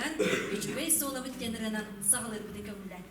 сылан, үчүгей сола бүткендерінен сағылыр бүді көмілден.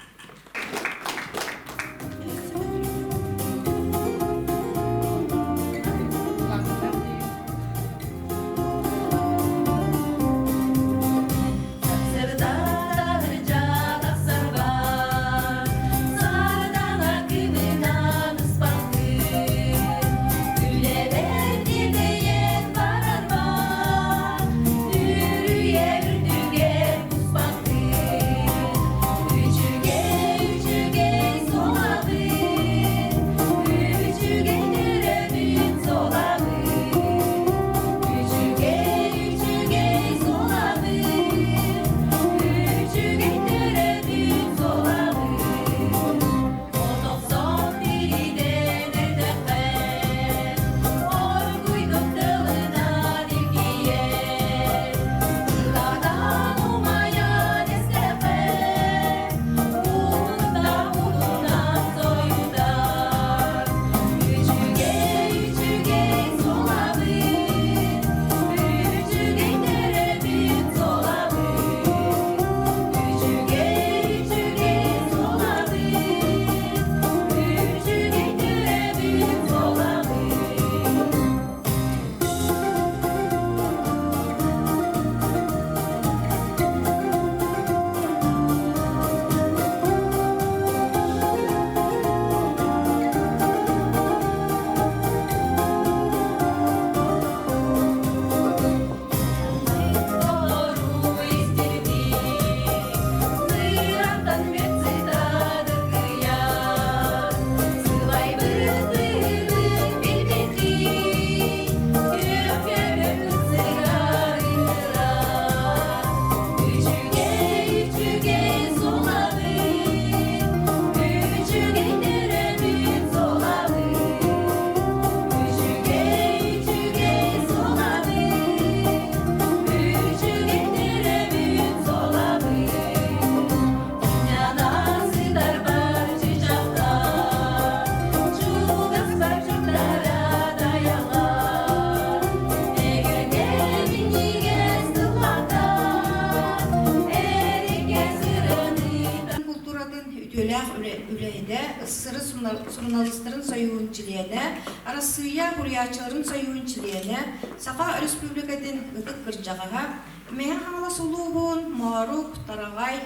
Sırı Surnalistlerin soyunçiliyene, Arasıya Huriyatçıların soyunçiliyene, Safa Respublika'nın ıdık kırcağa, Meğen Hanala Suluğun, Maruk, Taragay,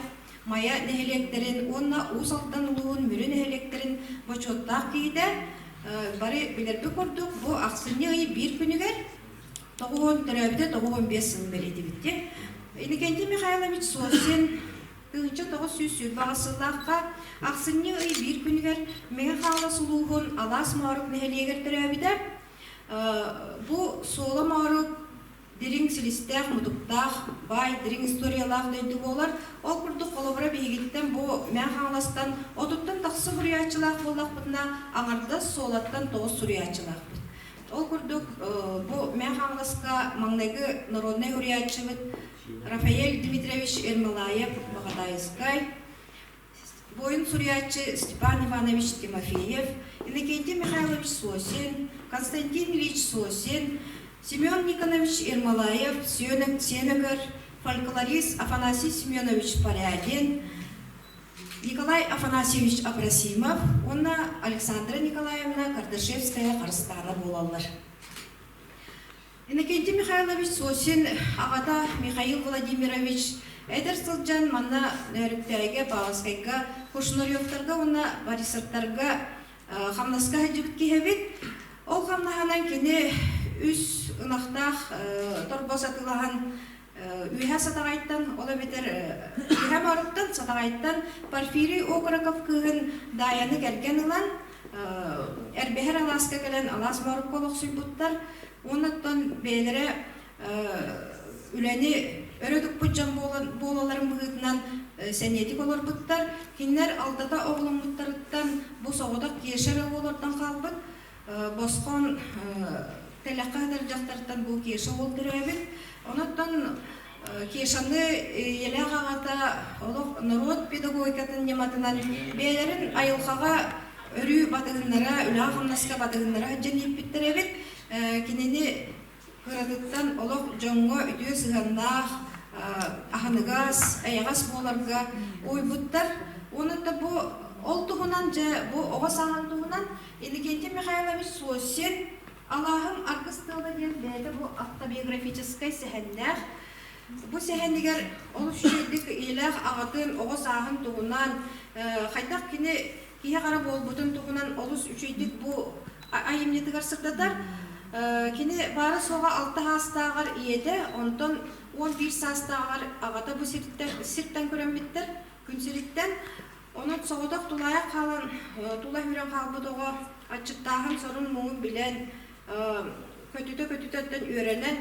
Maya neheleklerin, onna Usal'dan uluğun, Mürü neheleklerin boçottaq giyde, bari bilirdi kurduk, bu aksini ayı bir günüger, Toğun törabide Toğun 5 yıl beledi bitti. Enikenti Mikhailovich Sosin, Kıhınca toğu süs bağısıllaqqa, Aksini ayı bir günüger, Meğen Hanala Suluğun, Alas Maruk neheleger törabide, bu sola Maruk, Dirin silistaq, muduqtaq, bay, dirin istoriyalaq döydü bolar. Ol kurduk kolobra beyigitten bu men hanlastan, oduttan taqsı huriyatçılaq bolaq butna, ağırda solattan toğuz huriyatçılaq bud. Ol kurduk bu men hanlaska mаңнайгы народный huriyatçı bud, Рафаэль Дмитриевич Эрмолаев, Бағадайызгай, Boyun huriyatçı Степан Иванович Тимофеев, Иннокентий Михайлович Сосин, Константин Ильич Сосин, Семен Никонович Ермолаев, Сенегер, фольклорист Афанасий Семенович Порядин, Николай Афанасьевич Абрасимов, онна Александра Николаевна Кардашевская Харстара болалар. Иннокентий Михайлович Сосин, ағада Михаил Владимирович, Эдер Сылджан манна нөріктәйге, Бағаскайга, Кушнурьевтарға, онна Борисовтарға қамнаска жүгіт кехебет. Ол қамнаханан кені үс ынақтақ торба сатылаған үйә сатағайттан, ола бетер үйә марыптан сатағайттан Порфирий Окороков кығын даяны кәрген ұлан әрбәхер аласка кәлен алас марып колық сұйбуттар. Онаттан бәлері үләні өрөдік бұджан болаларын бұғытынан сәнетік олар бұттар. Кенлер алдада оғылын бұттарыттан бұл соғыдақ кешері олардан қалбыт. Босқан тәләқадыр жақтардан бұл кеші ол түрәбіт. Онаттан кешаны елі ағағата народ педагогикатын нематынан бәлерін айылқаға өрі батығынлара, үлі ағымнасқа батығынлара жәнеп біттірәбіт. Кенені қырадықтан олық жоңғы үтіе сығандақ аханыгас, аягас боларга ойбуттар. Оны да бу ол туһунан же бу ого сахан туһунан Иннокентий Михайлович Сосин Аллахым аркыстыла ден бәді бу автобиографической сәһәннәх. Бу сәһәннигер ол шүйдик илах агатын ого сахан туһунан хайдак кини кие кара болбутун туһунан олус үчүйдик бу айымнетигер сырдадар. Кини бары соға 6 хастагар иеде, онтон 11 састагар агата бу сирттен көрөнбиттер, күнсириттен. Онут соғыдақ тулая қалан, тула хүрен қалбыдығы ачыттағын сорун мұңын білен, көтүтө-көтүтөттен үйренен,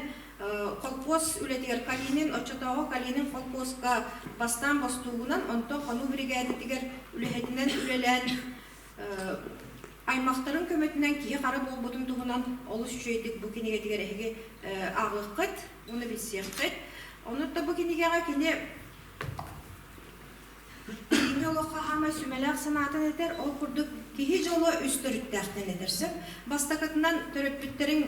колпос үлетігер калинин, очотағы калинин колпоска бастан бастуғынан, онто қону бригадетігер үлехетінен үлелен, аймақтарын көмөтінен кие қары болбутун туғынан олыс үшейдік бұ кенегетігер әйге ағыққыт, оны білсеққыт. Онутта бұ кенегеға кене Кини олоққа хамай сүмелек санатын етер, ол күрдік кихи жолы үстіріттәқтен етерсіп. Бастақытынан төрөппүттерін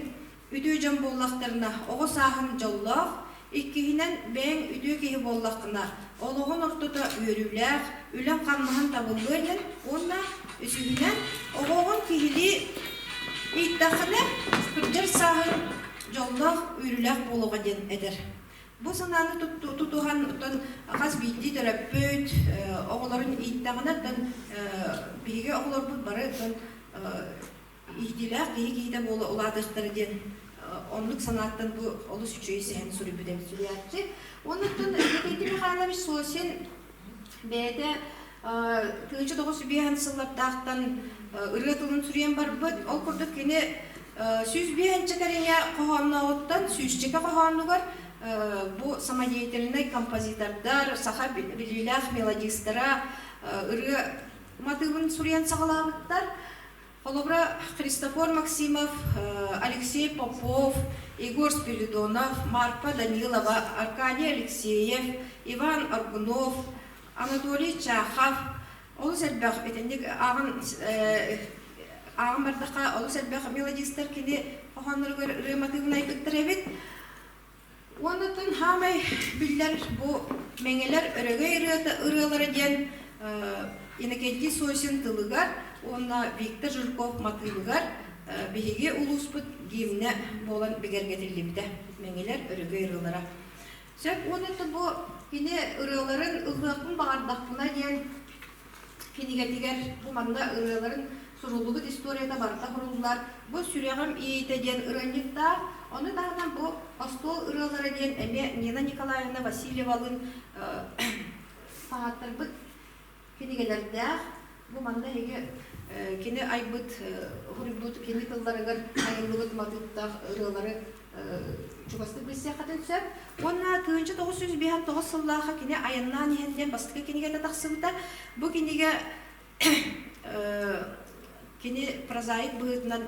үдүү жан боллақтарына оғы сағын жоллақ, иккихінен бәң үдүү кихи боллақына олығын ортыда үйріләқ, үлен қанмағын табылғын, онна үсігінен оғығын кихили иттақыны күрдер сағын жоллақ үйріләқ болуға ден едер. Бу сананы тутуған қаз бейді төрөппөт, оғыларын иттағынан биге оғылар бұл бары иhdilақ кейде болу оладықтары ден онлық санаттан бұл олыс үшөй сән сүрі бүден сүріятчы. Онықтан Иннокентий Михайлович Сосин бәді 1909 сыллаптақтан ұрғатылын сүрен бар бұд, ол күрдік кені сүйіз бейінчі кәріне қоғамна оттан сүйізчіке қоғамнығар bu самодеятельный композитордар, саха билилях мелодистара, ыры мотивын сурьян сағалағыттар. Холобра Христофор Максимов, Алексей Попов, Егор Спиридонов, Марфа Данилова, Аркадий Алексеев, Иван Аргунов, Анатолий Чахов. Олыс әлбәқ етендік ағын бардаққа олыс әлбәқ мелодистар кені қоғанлығы ыры мотивын айтыттыр әбет. Онытын хамай биллер бу меңелер өрөгөй ырылары ден Иннокентий Сосин тылыгар, онна Виктор Жирков матылыгар беге улуспут гимне болан бегергетилибде меңелер өрөгөй ырылара. Сөп онытын бу кини ырыларын ылгакын багардакына ден кинигетигер бу манда ырыларын сурулугут историяда барда курулулар. Бу сүрегам ийте ден ырынникта Оны дағынан бұл остол ұрылары ден әме Нина Николаевна Васильевалын сағаттар бұд кенегелерді бұл манда әге кені айбыт ғұрыбыт кені қылдарығыр айылығыт мадыттақ ұрылары чубасты білсе қатын сөп. Онна 1909 сыллаға кені айыннан ехенден бастықы кенегелі тақсыбыта бұл кенеге кені прозаик бұғытынан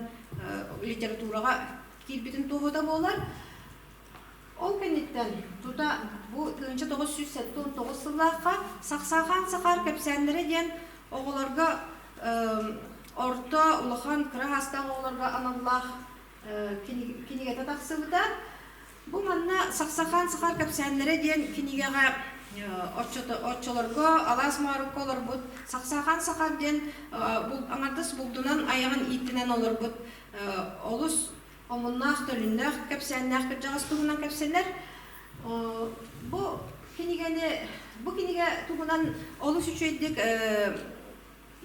литератураға Килбитин туғыда болар. Ол кенеттен тута bu 1979 сыллаққа сақсаған сақар көпсәндері ден оғыларға орта ұлыған кірі астан оғыларға аналлақ кенегеті тақсыбыда. Бұл манна сақсаған сақар көпсәндері ден кенегеға отчыларға алас марыққа олар бұд. Сақсаған сақар ден аңардыс бұлдынан аяғын иттінен олар бұд. Олыс Омуннах төлүннах кепсеннах кыржагас тугунан кепсенер. Бу киниге тугунан олус үчөйдик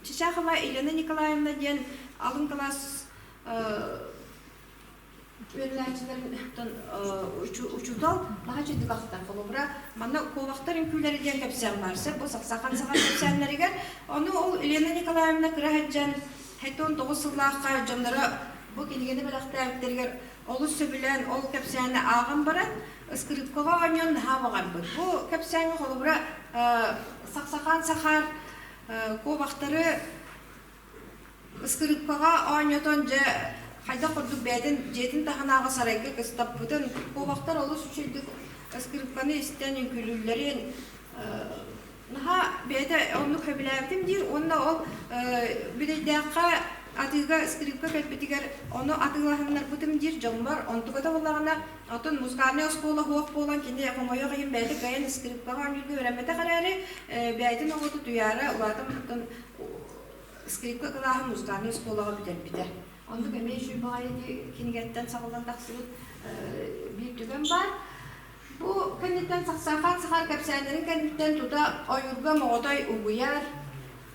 Чичахова Елена Николаевна ден алым класс өрләнчилерден учутал баха чөйдик актар колобра. Мана ковактарын күлләре ден кепсен барсы. Бу саксакан кепсенлеригер. Оны ол Елена Николаевна кыраһаҗан 19 сыллакка жандара Bu кинигени беләхтәктергер олус сөбүлән ол кепсәне агын барат, скрипкага аньон хаваган бу. Бу кепсәне холобра саксакан сахар ковактары скрипкага аньотон же хайда курдук бәден жетин таханага сарайга кыстап бутын ковактар олус үчүлдүк скрипканы истәнен күлүләрен наха бәдә онны көбүләптим дир, онда ол бидәкка атыга скрипка кэлбитигер ону атыглаханнар бутым дир жомбар онтугата боллагана отун музыкальная школа хуак болан кине комойо кайын бәйли гайын скрипкага жүргө өремете карары бәйдин оготу туяра улатым бутун скрипка кылаһын музыкальная школага бүтелбите онду кеме шүй багайы кинигеттен сагылдан таксыбыт бир түгөн бар. Бу кеннеттен саксахан сахар кепсәнерин кеннеттен тута ойурга моғотой угуяр,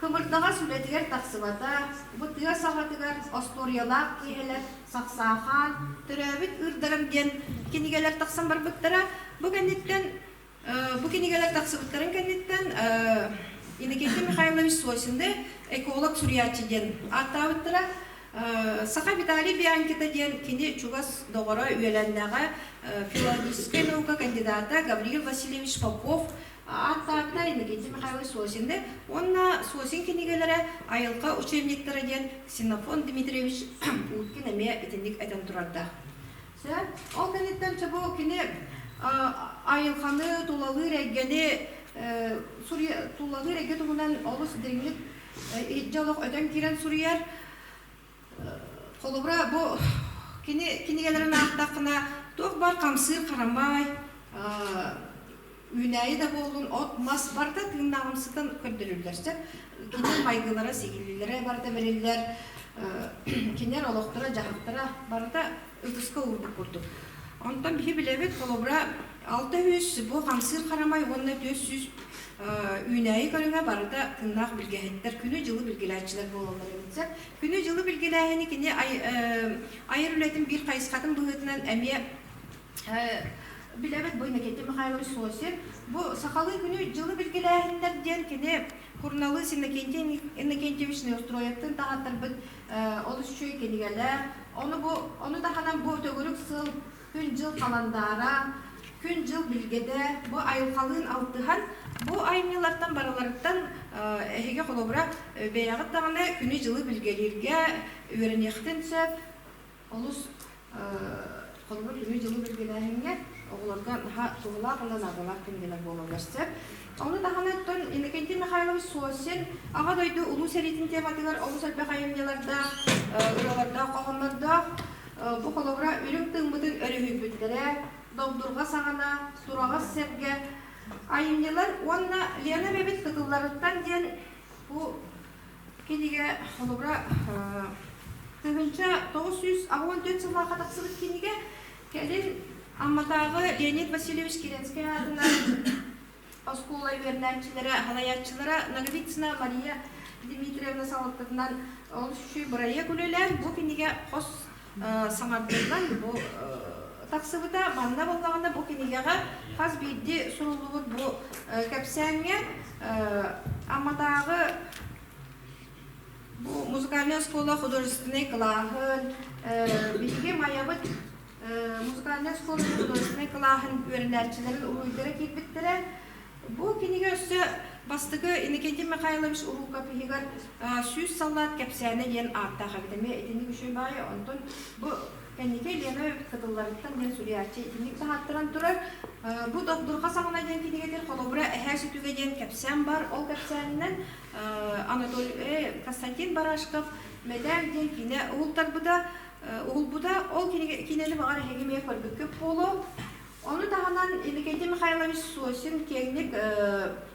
кымыртаға сүлетигер таксыбата, бутыга сағатыгар осториялак киелер саксахан, түрәбит ырдарым ден кинигелер таксан бар буттара. Бу кеннеттен бу кинигелер таксыбыттарын кеннеттен Иннокентий Михайлович Сосинде эколог Сурьячи ден аттабыттара. Саха Виталий Бианкита ден кини чугас доғора үйелендегі филологическая наука кандидата Гавриил Васильевич Попов аттабыта Иннокентий Михайлович Сосинде. Онна Сосин кинигелері айылға учебниктері ден Ксенофон Дмитриевич Путкин әме етіндік әтен тұрарда. Ол кенеттен чабу кини айылханы тулалы рәггені тулалы рәгге туғынан олыс деңілік жалық өтен керен Сурияр Холобра бу кинигелерин ақтақына тоқ бар қамсыр қарамай үйнәйі да болын от мас барда тыңнағымсыдан көрдірілдерсі кинер майгылары сегілілері барда берелілер кинер олықтыра жағықтыра барда үтіскі ұлдық бұрды. Онтан бі білебет Холобра 600 бу қамсыр қарамай онына 400 үйнәйі көріңе барда тыңнақ білгәйттер күні жылы білгеләтшілер болалар емітсек. Күні жылы білгеләйіні кене айыр үлетін бір қайысқатын бұғытынан әме біләбет бұл Иннокентий Михайлович Сосин. Бұл сақалы күні жылы білгеләйіндер ден кене Курналы Иннокентий Иннокентьевич Неустроевтың тағаттар бұд олыс шөй кенегелер. Оны дағанан бұл төгірік сыл күн жыл қаландара, күн жыл білгеде бұл айылқалығын алтыған. Бу айнылардан баралардан эһиге холобра бәягыт тагына күні жылы билгелерге үйренектен сөп олус холобра күні жылы билгелерге оғлардан туғылағынан ағылақ күнгелер болалар сөп. Оны тағанаттан Иннокентий Михайлович Сосин аға дойды ұлу сәретін тематылар олус әлбәқ айымнеларда ұраларда қоғанларда бу холобра үрің тыңбытын өрі хүбіттері доғдырға сағана сұраға сәрге айымнелар, онна Лена бебет кытылларыттан ден bu кенеге холобра тыгынча 914 жылға қатақсыбыт кенеге келін Амматағы Леонид Васильевич Керенский адынан Оскулай вернәмчілері, халаятчылары Наговицина Мария Дмитриевна салаттығынан ол үші бұрайы күлелер. Бұл кенеге қос саңардырдан бұл тақсыбыда маңна болғағында бұл кенегеға қаз бейді сұрылуыд бұл кәпсәңе Амматағы бұл музыкальная школа художественный клағын бейге маябыт музыкальная школа художественный клағын өрінәрчілерін ұлуйдары кетбіттірі. Бұл кенеге өсі бастығы Иннокентий Михайлович ұруға пейгер сүйіз салат кәпсәне ен аттаға бітеме етені күші бай. Онтын бұл кенеге Лена кытылларыттан ден Сурьячи етенік тағаттыран тұрар. Бұл доғдырға сағына ден кенегедер қолыбыра әхәші түге ден кәпсән бар. Ол кәпсәнінен Константин Барашков мәдәм ден кене ұғылтар бұда. Ол бұда ол кенені бағар әгемeye көргі көп болу. Onu dağınan Иннокентий Михайлович Сосин кеңник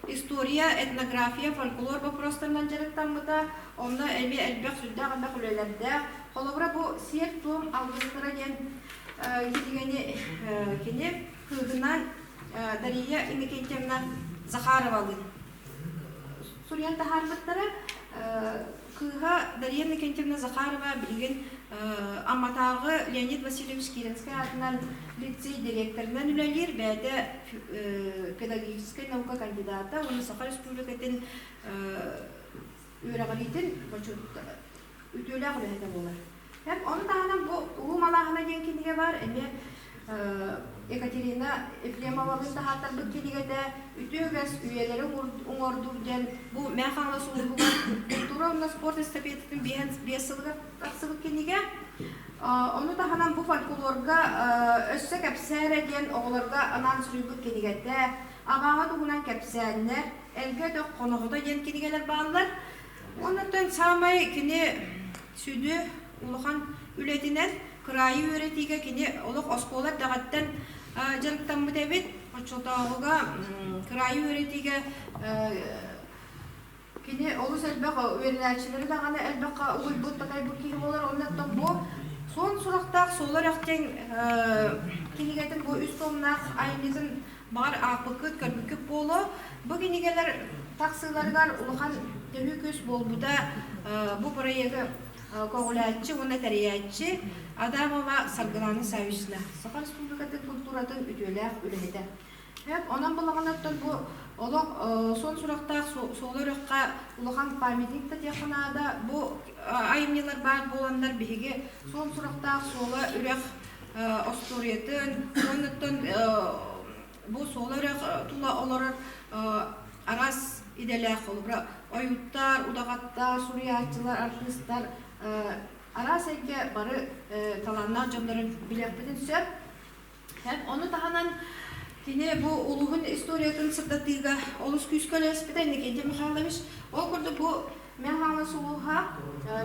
история, этнография, фольклор вопростарынан жарықтан бұда. Onu әлбәқ сүлді ағында күлелерді. Қолыбыра бұл сер том алғыстыра ден кене қығынан Дария Иннокентьевна Захаровалы. Сурьян тахарбыттары қыға Дария Иннокентьевна Захарова білген Амматағы Леонид Васильевич Керенский атынан лицей директорынан үләлер, бәді педагогическая наука кандидата, оны Саха Республикатын үйрағалитін үтөлі ағылығы болар. Оны тағынан бұл малағына ден кенеге бар, Екатерина Ефремовалың тағаттар бұл кенегеде үтөгәс үйелері ұңордур ден бұл мәқаңла сұлығыға культура спорт эстафететін бесілгі тақсығы кенеге. Оны тағынан бұл фольклорға өссі кәпсәрі ден оғыларға анан сүрігі кенегеде ағаға тұғынан кәпсәрінер, әлге дөк қонығыда ден кенегелер бағылар. Онытын самай кене südü улахан үлетинен кырайы өретиге кини олох осколар дагаттан жарыктан бутебит очотагыга кырайы өретиге кини олус элбек өрелерчилери даганы элбекка уйбут татай бу киги болар оннан бу сон сурактак солар актен кинигетин бу үс томнак айнизин бар апыкыт көрбүкүп болу бу кинигелер таксыларгар улахан төлү көз болбуда бу проекты Коголяччы, уна тарияччы, Адамова Саргыланы Савишна. Саха Республикатын культуратын үтөләк үләһедә. Онан булганаттан бу олог сон сурактак солорыкка улахан памятник та технада бу айымнылар бар боландар биге сон сурактак сола үрәк осториятын, оннан бу солорык тула олар арас иделәк олбра оюттар, удагаттар, суриячылар, артисттар арасайга бары таланна жомдарын билеппедин сөп. Оны таханан тине бу улугун историятын сырдатыга олус күскөлөспеден Никентий Михайлович ол курду бу мен хаңласууга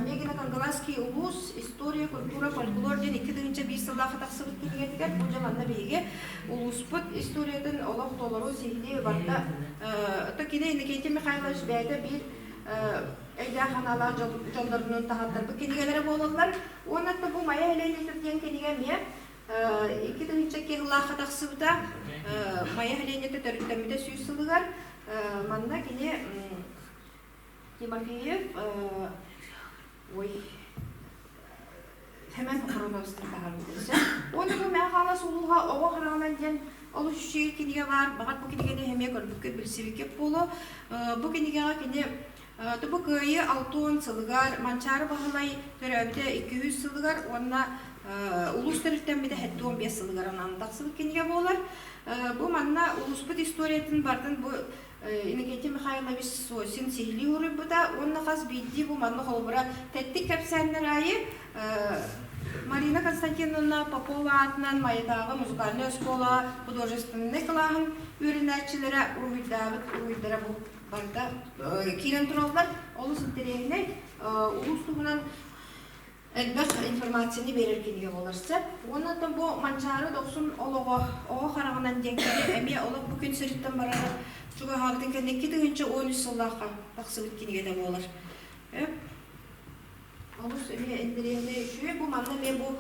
мегина Кангалаский улус история, культура, фольклор ден 2001 жылдагы таксыбыт килгендер бу жаманда биге улуспут историятын олох толору сихли барда то кине Никентий Михайлович бәйдә бир Эйдә ханалар жолдорунун тахаттар бу кинигелере болалар. Онатта бу мая эленетер ден киниге ме 2002 жылга таксыбыта мая эленетер төрүттөмүдө сүйсүлүгөр манда кине Тимофеев ой hemen kronolojistik bakarmışız. Onu bu mehana suluha ova haraman den olu şehir kiniye var. Bakat bu kiniye de hemye gördük bir sivik bolu. Bu kiniye kini bu köyü 6 sılgar mançarı bahalay törevde 200 sılgar ona ulus törütten bir de hatta 15 sılgar anandaksılık kiniye bolar. Bu manna ulusput historiyatın bardan bu Никентий Михайлович Сосин сихли урыбыда онна хас бидди бу манна холбура теттик кепсеннер айы Марина Константиновна Попова атынан майдагы музыкальный школа художественный классын үйренәчиләре уйдара бу барда кирен туралдар олус интерегне улус тугунан элбек информацияны берер киниге боларса оннан бу манчары 90 олого карагынан деңкере эми олог бу күн сириттен барар Чуга хагдын кенде 13 жылларга таксыбыт киниге де болар. Олус эми эндиренде шуе бу манна ме бу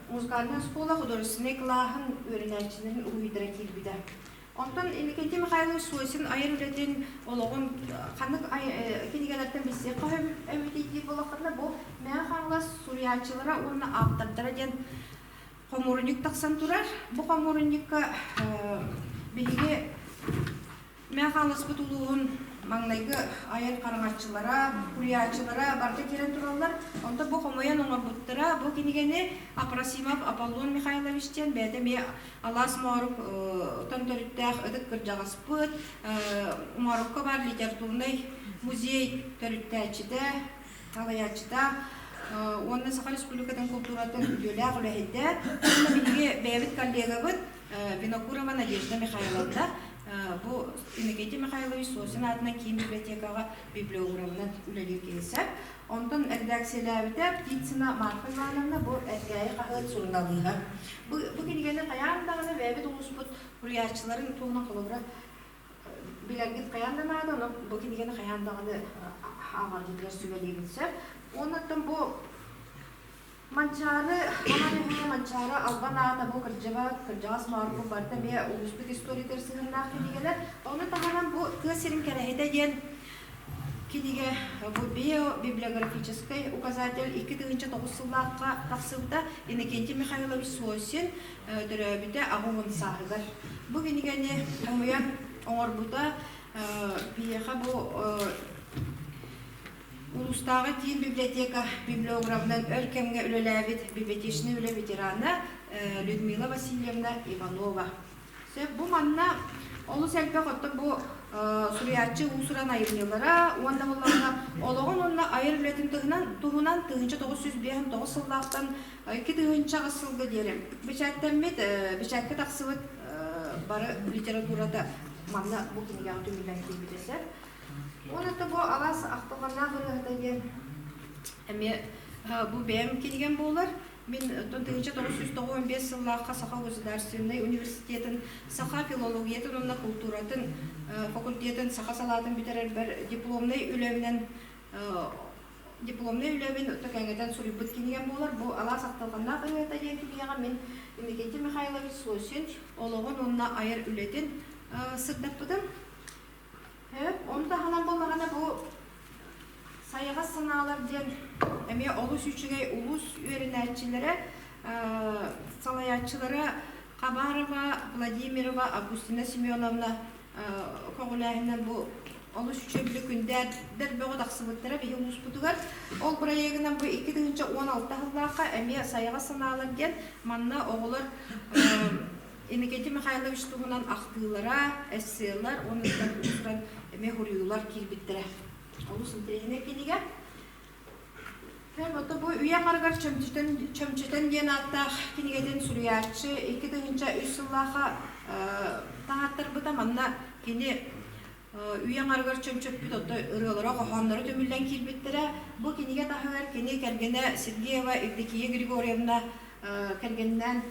музыкальный школа художественный классын үйренәчиләрен уйдыра килбиде. Онтан Никентий Михайлович Сосин айыр үлетен ологон канык кинигелерден бизге кайып эметейди болакында бу мен ханлас суриячылары оны аптардыра ден комурунник таксан турар. Бу комурунникка биге мен ханлас бутулуун маңнайгы айыр караңачылара, куриячылара барды керен туралар. Онда бу комоян оңор буттыра, бу кинигени Апрасимов Аполлон Михайловичтен бәді ме Алас Марук тонторыттах ыдык кыржагаспыт, Марукка бар литературный музей төрүттәчидә, талаячыда, онда Саха Республикадан культуратын үдөләк үләһидә, онда биге бәбит коллегабыт Винокурова Надежда Михайловна bu Никентий Михайлович Сосин атынан кийин библиотекага библиограммадан үлелер келсе. Онтон редакцияларда Птицина Марфа Ивановна бу эргәй кагыт журналыга. Бу килгәндә каяндагы бәбит улуспут куриячыларын тугына кылыбыра билергит каянданады, бу килгәндә каяндагы агарлыклар сөйләгәнсә, оннан бу Манчары, манчары албаната бу кыржабас марфу барда бе улуспут историятер сыгыннак кинигелер. Оны тагынан бу кысырын кереһедә ден киниге бу библиографический указатель 2009 жылларга таксыбыта Никентий Михайлович Сосин төрөбүдө агуун сагыгар. Бу кинигени омуян оңорбута бияха бу Улустағы тиін библиотека библиограммдан өлкемге үлеләбет библиотечный үле ветераны Людмила Васильевна Иванова. Бу манна олу сәлпе қотты бу суриятчы усуран айырнелара, уанда болларына олығын онна айыр үлетін тұғынан 1909 сылдақтан 2000 ғасылғы дерім. Бечәтті тақсыбыт бары литературада манна бу кенеге аты үлен келбетесі. Онаты бу алас ақтылғанна ғырғыдеген Эми бу бэм келген болар. Мен 1995 жылларга Саха государственный университетін, Саха филологиятын, онна культуратын факультетін, Саха салатын битерер бір дипломный үлемнен өтөкәңгәдән сурибыт килгән булар. Бу ала сакталганнар кыйгыта дигән мен Иннокентий Михайлович Слосин ологон онна айыр үлетин сырдаппыдым. Онда ханан болмаганда бу сайыга санаалар ден эме олус үчүгей улус үйренәчиләре салаячылары Кабарова, Владимирова, Августина Семеновна когулайынан бу олус үчөбүлү күндәр дәрбөгө даксыбыттара бе улус бутугар. Ол проектынан бу 2016 жылларга эме сайыга санаалар ден манна оголор Иннокентий Михайлович тугунан актылара, эссейлар, онудан усран эме хуруюлар килбиттере. Олус интерене килиге. Вот бу уя каргар чөмчөтөн ден аттак кинигеден суруячы 2003 жылларга тааттыр бута манна кини уя каргар чөмчөт отто ырылара кохоннору төмүлден килбиттере. Бу киниге тахыр кини кергене Сергеева Евдокия Григорьевна кергенден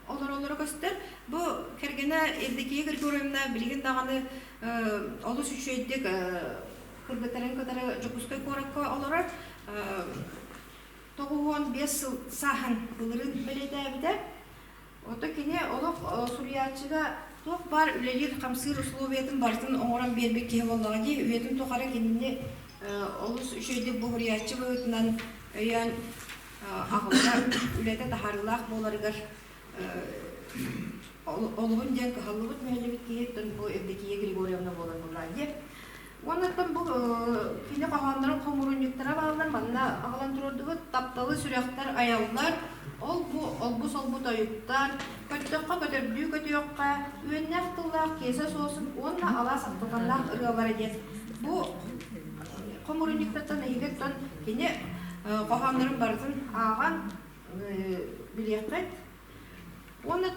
олар көстер. Бу кергене Евдокия Григорьевна билген даганы олус үчөйдик кыргытарын кытары жокускай коракка олар 95 жыл сахан былырын беледәбиде. Ото кине олук суриячыга ток бар үлелер камсыр условиятын бартын оңоран бербек ке болдага ди үетин токара кинне олус үчөйдик бу суриячы бөтүнөн өйөн агылар үлете тахарылак боларыгар олугун ден халлыбыт мелебит киеттен бу Евдокия Григорьевна болар булар. Оннан бу кине кагандырын комурунюктара балдар манна агалан турдугу тапталы сүрөктөр аялдар ол бу солбу тоюктар көттөккө көтөрүлүү көтөккө үөннәк тыллак кесе соосун онна ала сактылганлар ыргалар эдет. Бу комурунюктардан эгеттен кине кагандырын бардын аган билекет. Оннан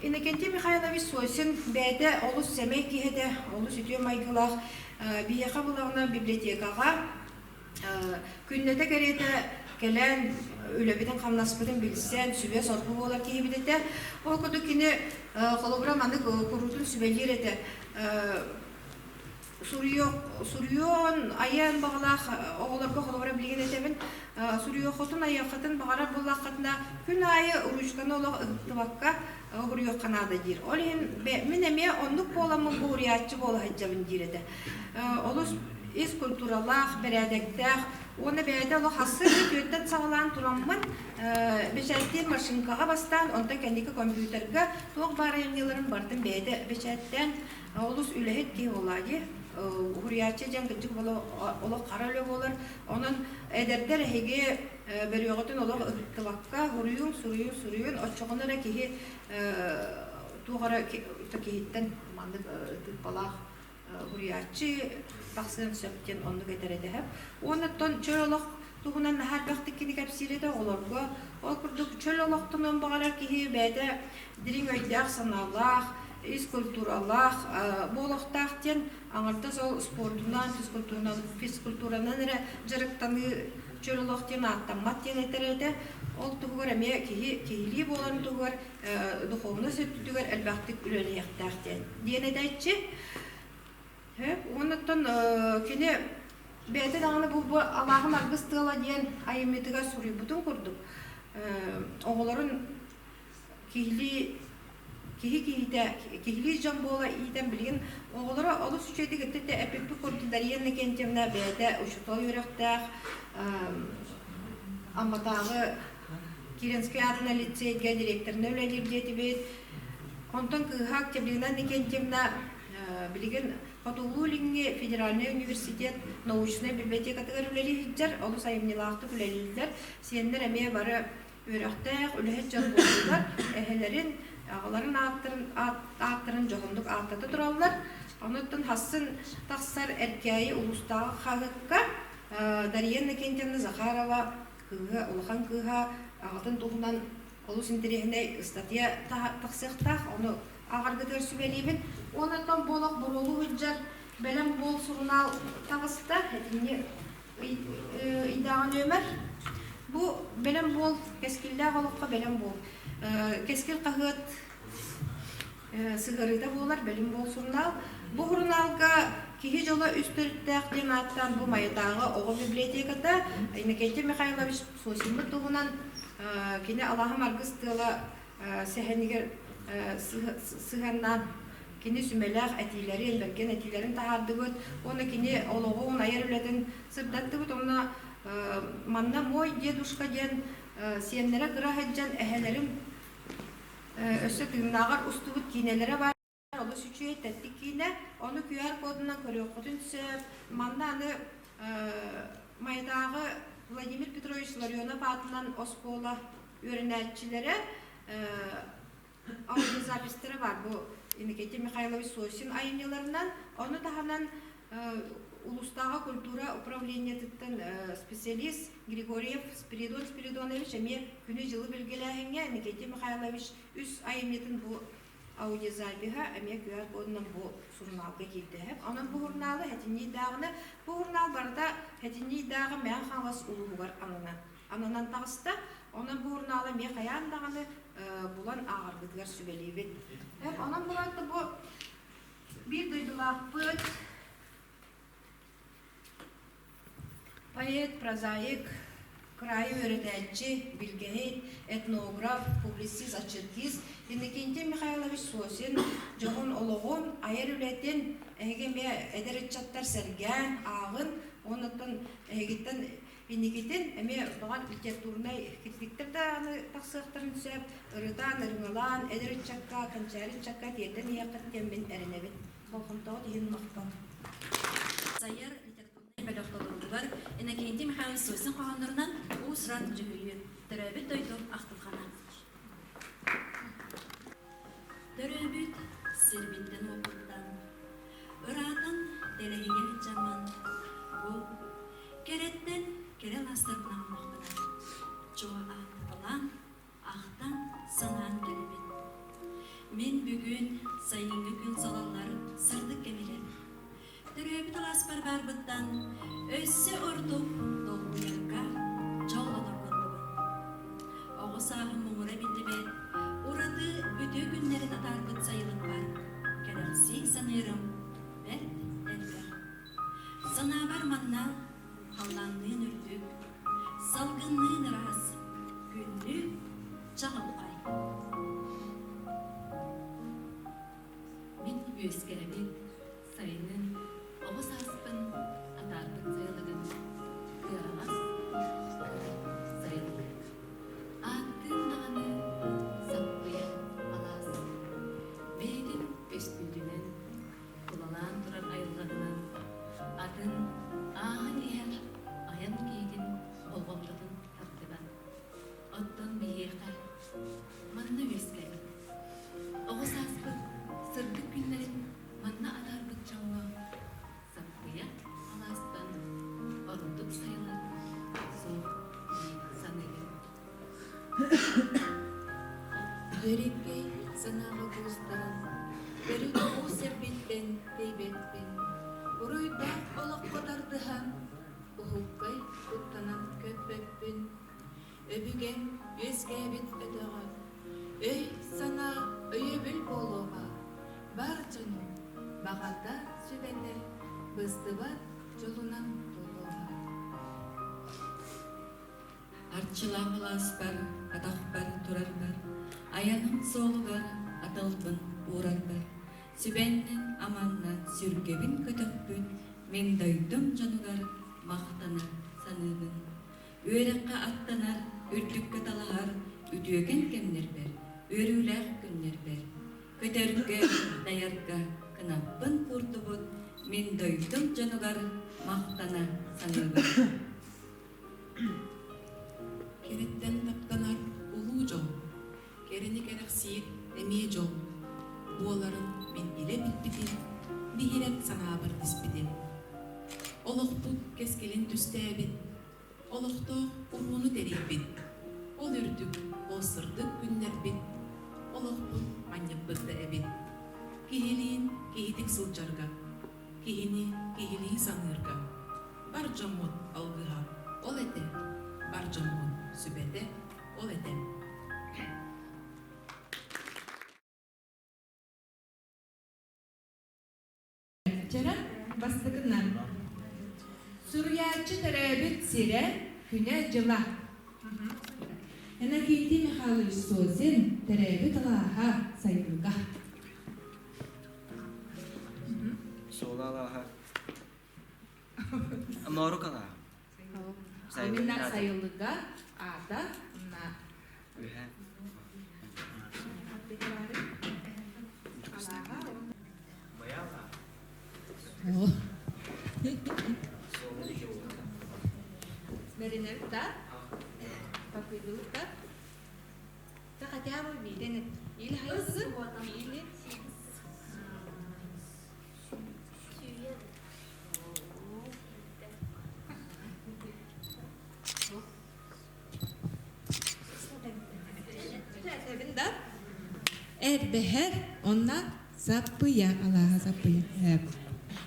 Иннокентий Михайлович Слосин бәйді олус сәмей кейді, олус үтіе майгылақ бияқа бұлағына библиотекаға күннеті кәреті кәлән өлөбетін қамнаспыдың білсен сүбе сорпы болар кейі бідеті. Ол күді кені қолыбыра маны көрутын сүбелер еті. Сурион аян бағалақ оғыларға қолыбыра білген етемін. Сурион қотын аяқатын бағара болаққатына күн айы ұрышқаны олақ ұқтыбаққа Гурьё Канада дир. Олин мен эме онлук боламын гурьячы бола хаджабын дирде. Олус из культуралах бередектер, оны берде ол хасы төттен сагалан тураммын. Бешеттер машинкага бастан, онда кендики компьютерге ток бар эмнелерин бардым берде бешеттен олус үлехет ки олади. Гурьячы жангыжык боло оло каралы болар. Онун эдердер хеге бериоготун оло ыктыбакка суруюн очогонора кихи тугара кихиттен мандык тыпалах гурьячы таксын сөптен онду кетереде хеп. Онуттан чөлолок тугунан нахар бакты кини кепсиреде олорго. Ол курдук чөлолоктун он багалар кихи бәде дирин өйдәк саналах, искультуралах, болохтахтен аңарта сол спортунан, физкультуранан жарыктаны чөлолоктен аттамат тенетереде. Ол тугар эме кихили боларын тугар духовный сөттүгөр элбактык үлелектахтен. Денедечи онуттан кене бәді дағаны бұл Аллахым аргыстыгала ден айымметіға сури бұтын құрдық. Оғыларын кихили жан бола иден білген оғылары олыс үшеді кеттетті әпепі құрдыдар енне кентемна бәді ұшытол өректәқ аматағы Киренский атына лицейге директорына өлелер деті бет. Онтан кыхак теблинан кентемна білген Фатулулинге Федеральный университет научная библиотека төгөрүлери хиджар, олус айымнилақты күлелилдер. Сендер әме бары өрөктәк, үләхет жан болдылар. Әхелерин, ағыларын аттырын жоғындық аттаты тұралылар. Онуттан хасын тақсар әркәйі ұлыстағы қағыққа Дарьяна Кентьевна Захарова кыға, улахан кыға, ағатын туғынан олус интерегіне статья тақсықтақ, оны ағаргыдыр сүбелейбін. Онуттан болық бұролу хүджар, бәлем бол сұрынал тағысты, әтіне idağın ömer. Bu belem bol, keskilde kalıqqa belem bol. Keskil kahıt sığırıda bolar, belem bol surnal. Bu hurnalga kihi jola üstürttәк тематтан bu maydağı oğul bibliotekada Никита Михайлович Сосимбет тугунан кини Аллаһы маргыс тыла сәһәнигер сыганнан кини сүмеләх әтиләрен бәккен әтиләрен тахардыбыт оны кини ологон айырылатын сырдаттыбыт оны манна мой дедушка ден сиеннәре граһаҗан әһәләрем өсө тыгнагар устубут кинеләре бар. Onu süçüye tettikine, onu QR kodundan koruyor. Kodun manda anı maydağı Vladimir Petrovich Laryonov adından Oskola öğrenelçilere audio zapisleri var. Bu Nikita Mikhailovich Sosin ayınyalarından. Onu dahanan Ulustağı Kultura Upravleniyetten spesialist Grigoriev Spiridon Spiridonovich eme günü yılı bilgilerine Nikita Mikhailovich üst ayınyetin bu audio zapiha emek QR kodundan bu surnalga girdi hep. Onun bu hurnalı hetinni dağını bu hurnal barda hetinni dağı men halas ulu var anana. Ananan tağısta onun bu hurnalı me kayan dağını bulan ağırlıklar sübeliyet. Hep onun burada bu bir duydular pıt poet, prozaik, крайы öğretmenci, bilgehet, etnograf, publisist, açıkist, Nikita Mikhailovich Sosin, John Ologon, ayır ületen, egeme ederetçatlar sergen, ağın, ondan egitten Nikita'nın eme bağın literatürüne kritikler de taksıqtırın söp, ırıdan, ırıngılan, ederetçakka, kançarıçakka, yerden yakıt temin erinebet. Balkımtağı diyin maqtan. Sayar Belöktolurdular, Nikita Mikhailovich Sosin qoğanlarından o sırat cühüyü, töröbüt doydu aqtılxana. Töröbüt sirbitten okuttan, ıratın delehine hiccaman, bu keretten kerel astırdan maqtına, çoğa aqtılan, aqtan sanan kelebet. Men bugün sayınғы gün salallar sırdık kemiler. Töröbüt alaspar barbıttan, össe ordup doluyarga çoğlalar kıldıbın. Oğu sağım muğura bindibet, uradı bütün günlerin atarbıt sayılık var. Kerelsi sanırım, bet elber. Sana var manna, hallandığın ürdük, salgınlığın ıras, günlük çağılpay. Min yüzgerebit, sayının, oğu saspın atarbıt sayılığın, kıyaramaz, sayılık. Attığın dağını saklıyan alas, beğenin üstüdünün, kulalan duran ayılganının, adın ağın eğer, ayan giydin, olgomladın tartıdan. Ottun biyeğer, manna yüzgerebit. Oğu saspın, sırdık günlerin manna atarbıt canlı, saklıya alastan orunduk sayılır, soğuk sanırım. Dörüpkey sanağı kuzdan, dörüp o serbitten, teybettin, uruyda olak kodardıhan, uhukkay kuttanan köpöppün, öbügen yüzgebit ödöğü, öy sana öyöbül boluğa, бар canım, бағата sübene, bızdıbat жолунан болуға. Арчылағылас бар, атақ бар, тұрар бар, аяның солы бар, атылбын, урар бар. Süбеннен аманнан сүргебін көтөкпүн, мен дойдым жанугар, мақтанар, саныбын. Өрекқа аттанар, үрдікке талағар, үтөген кемнер бер, өрүләқ күннер бер. Көтөргө, даярга, кынаппын курдубут, мен дойдым жанугар, мақтана, саныбын. Кереттен таптанар улуу жол, керени керексиит эмие жол. Буоларын мен биле билбитим, бихирет санаабыр диспитим. Олохтут кескелин түстээбит, олохто урууну терийбит. Ол үрдүк, ол сырдык күннербит, олохтут маньяппытты эбит. Кихилиин кихитик сылжарга, кихини кихилии санырга. Barjamut algıha ol ete. Barjamut sübete ol ete. Çara bastığından. Suriyatçı terabit sire güne cıla. Ena kinti Mihailovich Sozin terabit alaha sayılga. Solalaha. Morukala. Aminna sayılga ada na. Oh. Merinel da. Papilu da. Da katya bu bilene. İlhası bilin. Evinde erbeher ona sapıya Allah'a sapıya.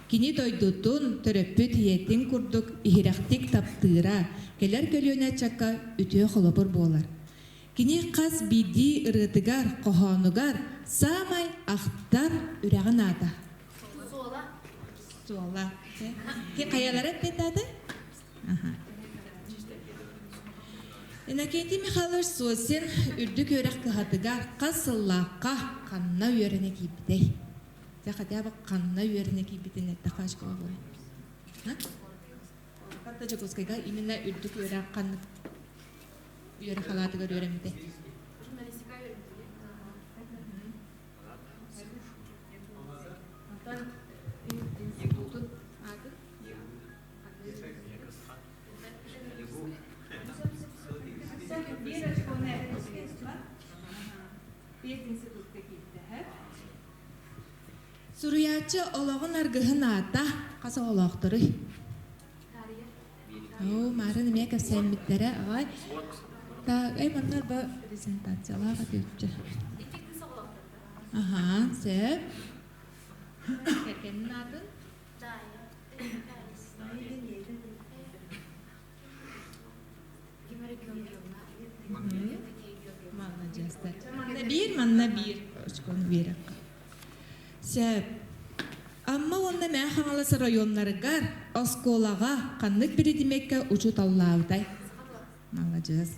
Kini doydutun töröpüt yetin kurduk ihiraktik taptыра келер көлөне чакка үтө холопор болар. Кини кас биди ырытыгар кохонугар самай ахтар үрәгін ата. Суала. Ки каялары петады? Энакенти Михайлович Сосин үрдүк өрәк кыхатыгар касыллакка канна үйөрәне кипдей. Я хотя бы канна үйөрәне кипдене тахаш кылып. Катта жокускайга именно үрдүк өрәк канны үйөрә халатыгар үйөрәмде. Suriyatçı olağın argıhın ata kasa olağdırı. Oo, marın nime kapsaymittere ağay. Ta manlar ba prezentasyalağa katıyordu. Aha, sep. Erkenin adın? Manna bir. Uçkonu bir. Sep. Amma onda мен хаңаласы районларыгар осколага каннык бири демекке учут аллаабытай. Молодец.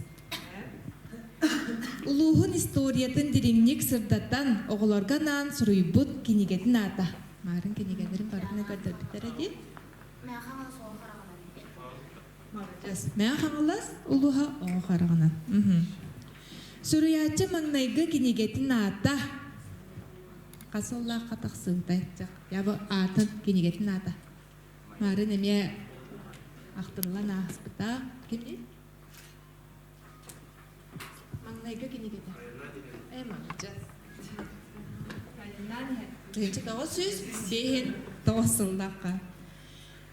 Улуухун историятын диринник сырдаттан оголорга наан суруйбут кинигетин ата. Марын кинигетерин бардына кадырбитер эди. Молодец. Мен хаңалас улууха ого карагана. Суруячы маңнайгы кинигетин ата. Касылла катаксылдай. Ябы атын кинигетин ата. Марын эме актынлан аспыта. Кимди? Маңнайгы кинигети. Молодец. Тынчы тоғы сөз, бейін тоғысылдаққа.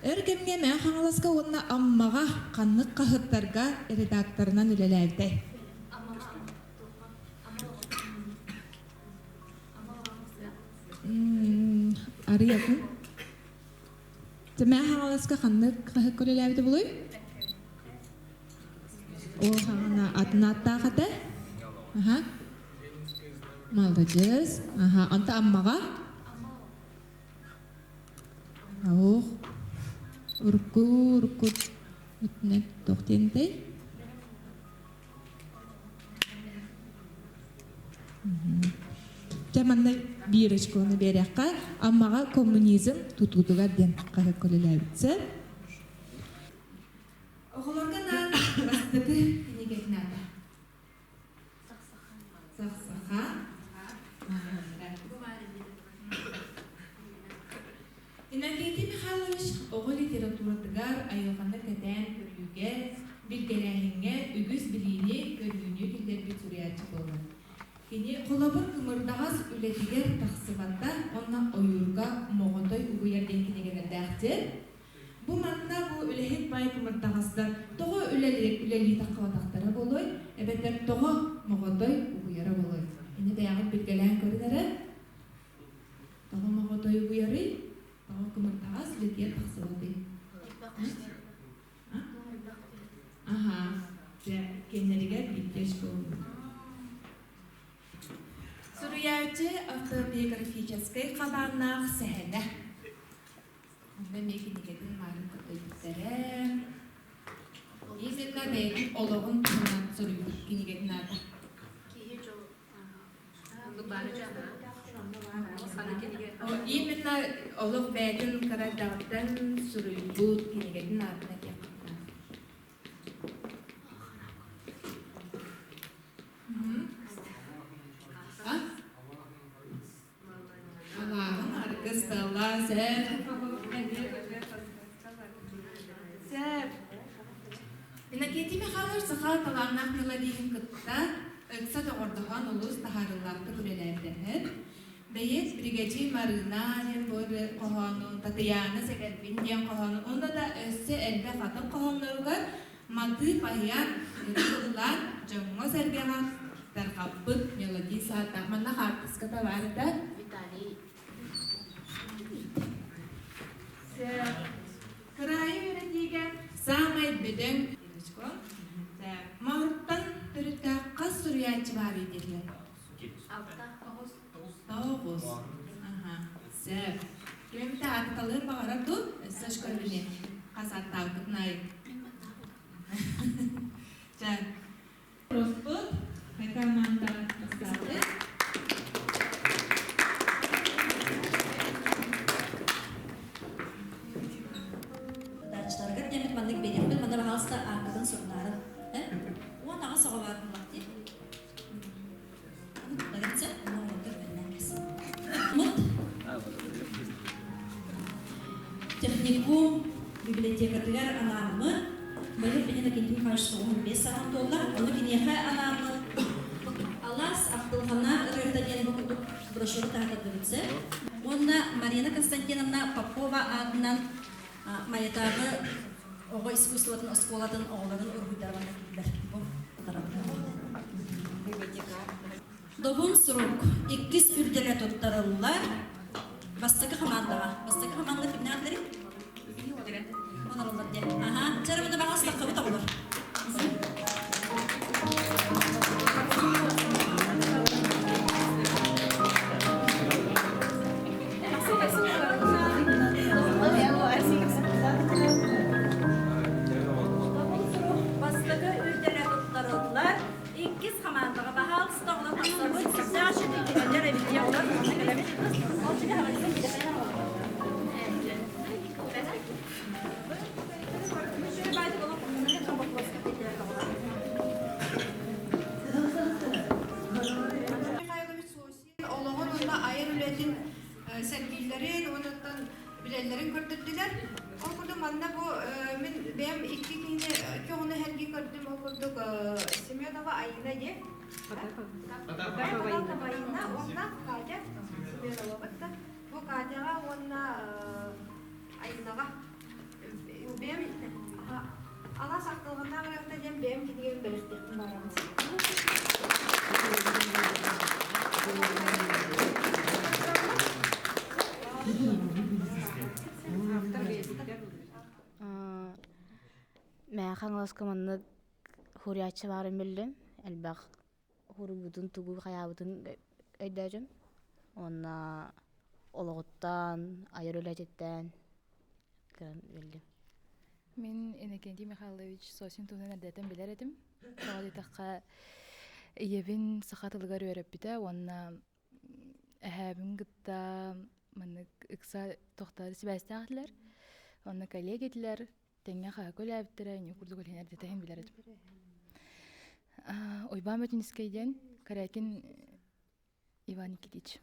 Өркемге мен қаңыласқа онына аммаға қанлық қағыттарға редакторынан үлеләйді. Ары yakın. Мен қаңыласқа қанлық қағыт үлеләйді болой? Ол қаңына атын аттағыды? Молодец. Анта аммаға? Ауқ. Урку үтінек тоқтенді. Жаманда бір үшкөні береққа аммаға коммунизм тұтудыға ден қағып көліләбітсі. Оғыларғанан бастығы кенегетін ады. Сақсаға. Инакети Михайлович оғы литературатыгар айылғанда кәтән көрілуге, білгеләңіңе үгіз білейіне көрілуіне білдер бір суриятчы болған. Кені қолабыр күмірдағас үлетігер тақсыбанда онна ойырға моғытой ұғыярден кенегені дәқтер. Бұ манна бұ үлехет бай күмірдағасдар тоғы үлелі таққылатақтары болой, әбеттер тоғы моғытой ұғыяры болой. Ені даяғын білгеләң көрінері, тоғы моғытой ұғыяры, тоғы күмірдағас үлетігер тақсыбады. Aha, kendilerine bitleş oldu. Сурыячы автобиографический кабаннах сәһәнә. Онда мекенигедин марын көтөйттәре. Изелләр бәйгин олығын тұғынан сурыйды кенигедин ады. Именно олық бәйгин карадағыттан сурыйды кенигедин адына кепті. Allah'ın arkası Allah sen. Sen. Инакетиме халар саха таланнах мелодиин кытта, ыкса да ордохан улус тахарылларты күлелердер. Бейес бригадир Маринарин бор кохонун Татьяна Секербин диен кохонун, онда да өссө элбе хатын кохонлорга маты паян кыллар жоңго сергега таркаппыт мелодия сааттах манна хартыска да бар да. Кырайы веретиге самай беден Мағырттан түрітті қас сүріятчы бар едерлер? Тоғыз. Сәп. Кемімді атықалыр бағарар тұр, сөш көріне. Қас аттағытып найы. Жан. Роспыт, команда бастады. Дачтарға демет мандық беремін, мандыр ғалыста аңғадың сұрнарын. Он аға соға бардың бақты. Дағытса, оны ордыр бәрінен кәсі. Мұт. Техникум библиотекатығар анамы. Бәйір бәнен әкендің қаршысы 15 сағын доллар. Оны кенеға анамы. Алас ақтылғана ұрырда дені бұқылдық брошюры тағытыр дұрытсы. Онына Марина Константиновна Попова адынан Маятағы оғы искусствотын, осколатын оғыларын ұрғыдарған әкелдер. Добун срок. 2 үрделе тоттарылылар. Бастықы қамандаға. Бастықы қамандаға кімне андыры? Онарылар де. Жарымында баға ұстаққа бұта олар. Sergilerin, ondan bilenlerin gördüler. O burada manna bu ben benim iki onu her gün gördüm. O burada Semyonova ayına ye. Ayına onunla kaca Semyonova baktı. Bu kacağa onunla ayına benim Allah saklığında bıraktım benim gidiyorum belirttim baramız. Мен хаңлас команды хуриячы барын билдим. Элбак хурубутун тугу хаябутун өйдөжүм. Онна ологоттан, айрылажеттен кыран билдим. Мен Иннокентий Михайлович Сосин туһунан эрдэтен билер этим. Тоҕотакка иебин сахатылыгар өрөппүтэ, онна эһэбин гытта мынык ыкса тохтары сибэстээхтилэр. Онна коллегитилэр теңге хаа көлэбиттэрэ, не курду көлэнер детен билер этим. Ойбам өтүнүскейден Карякин Иван Никитич.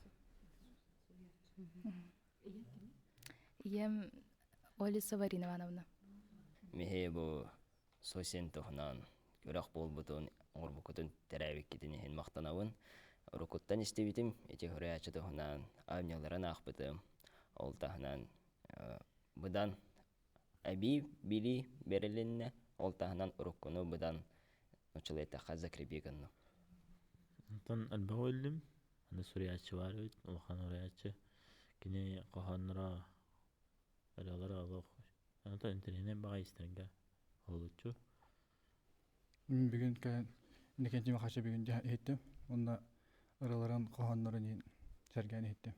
Ием Оля Саварина Ивановна. Мехе бу Сосин тухнан көрөк болбутун орбукутун терәбиккитин мактанабын. Рукуттан истебитим, эти хуриячы тухнан авняларын акпытым. Ол тахнан будан аби били береленне, ол тахнан уруккуну будан учулайта закрепигенну. Антон Альбаулим, аны суриячы бар бит, улхан уриячы. Кини коханнара аралар алох. Антон интернет бага истенге олучу. Бүгін инекентиме хаша бүгін еттім. Онда ырыларын қоғанларын сәргән еттім.